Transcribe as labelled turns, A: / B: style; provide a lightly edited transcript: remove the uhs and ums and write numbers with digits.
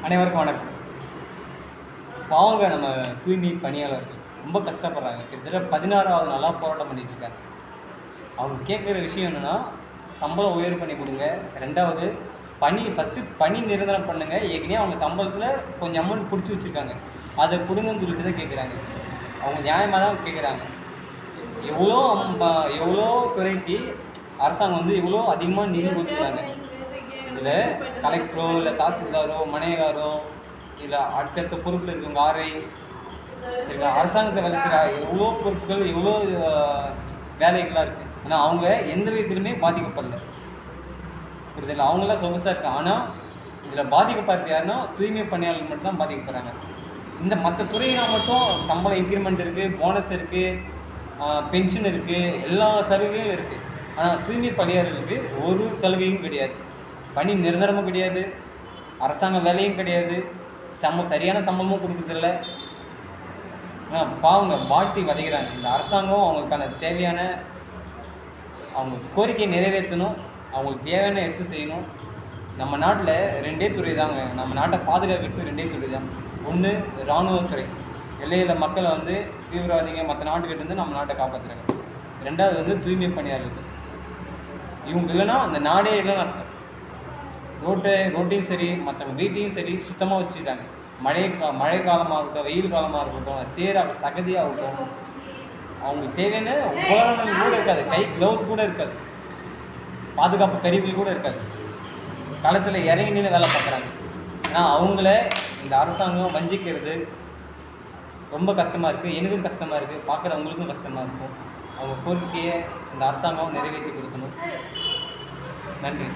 A: அனைவருக்கும் வணக்கம். பாவங்க நம்ம தூய்மை பணியாளர்கள் ரொம்ப கஷ்டப்படுறாங்க. கிட்டத்தட்ட 16வது நாளாக போராட்டம் பண்ணிட்டு இருக்காங்க. அவங்க கேட்குற விஷயம் என்னென்னா, சம்பளம் உயர்வு பண்ணி கொடுங்க. ரெண்டாவது பணி நிரந்தரம் பண்ணுங்க. ஏற்கனவே அவங்க சம்பளத்தில் கொஞ்சம் அமௌண்ட் பிடிச்சி வச்சுருக்காங்க, அதை கொடுங்கன்னு சொல்லிட்டு தான் கேட்குறாங்க. அவங்க நியாயமாக தான் கேட்குறாங்க. எவ்வளோ துறைக்கு அரசாங்கம் வந்து எவ்வளோ அதிகமாக நிதி கொடுத்துருக்காங்க. இதில் கலெக்டரோ இல்லை தாசில்தாரோ மனையாரோ இல்லை அடுத்தடுத்த பொறுப்பில் இருக்கவங்க ஆரை இல்லை அரசாங்கத்தை வேலை செய்கிற எவ்வளோ பொருட்கள் எவ்வளோ வேலைகளாக இருக்குது. ஆனால் அவங்க எந்த விதத்துலையுமே பாதிக்கப்படல. புரிதல் அவங்களாம் சொகுசாக இருக்காங்க. ஆனால் இதில் பாதிக்கப்படுறது யாருன்னா தூய்மை பணியாளர்கள் மட்டும் தான் பாதிக்கப்படுறாங்க. இந்த மற்ற துறையினால் மட்டும் சம்பளம் இன்க்ரிமெண்ட் இருக்குது, போனஸ் இருக்குது, பென்ஷன் இருக்குது, எல்லா சலுகையும் இருக்குது. ஆனால் தூய்மை பணியாளர்களுக்கு ஒரு சலுகையும் கிடையாது. பணி நிரந்தரமும் கிடையாது, அரசாங்க வேலையும் கிடையாது, சரியான சம்பளமும் கொடுக்குறதில்ல. பாவங்க வாழ்த்தி வதைக்கிறாங்க. இந்த அரசாங்கம் அவங்களுக்கான தேவையான அவங்க கோரிக்கையை நிறைவேற்றணும், அவங்களுக்கு தேவையான எடுத்து செய்யணும். நம்ம நாட்டில் 2 துறை தாங்க, நம்ம நாட்டை பாதுகாக்கிறதுக்கு 2 துறை தான். ஒன்று இராணுவத்துறை, எல்லையில் மக்களை வந்து தீவிரவாதிங்க மற்ற நாட்டுக்கிட்ட இருந்து நம்ம நாட்டை காப்பாற்றுறாங்க. 2வது வந்து தூய்மை பணியாளர்கள். இவங்க இல்லைன்னா அந்த நாடே இல்லைன்னு அர்த்தம். ரோட்டையும் சரி மற்றவங்க வீட்டையும் சரி சுத்தமாக வச்சுக்கிறாங்க. மழை காலமாக இருக்கட்டும், வெயில் காலமாக இருக்கட்டும், சகதியாகட்டும், அவங்களுக்கு தேவையான உபகரணங்கள் கூட இருக்காது, க்ளவுஸ் கூட இருக்காது, பாதுகாப்பு கருவிகள் கூட இருக்காது. களத்தில் இறங்கி நின்று வேலை பார்க்குறாங்க. ஆனால் அவங்கள இந்த அரசாங்கம் வஞ்சிக்கிறது ரொம்ப கஷ்டமாக இருக்குது. எனக்கும் கஷ்டமாக இருக்குது, பார்க்குறவங்களுக்கும் கஷ்டமாக இருக்கும். அவங்க கோரிக்கையை இந்த அரசாங்கம் நிறைவேற்றி கொடுக்கணும். நன்றி.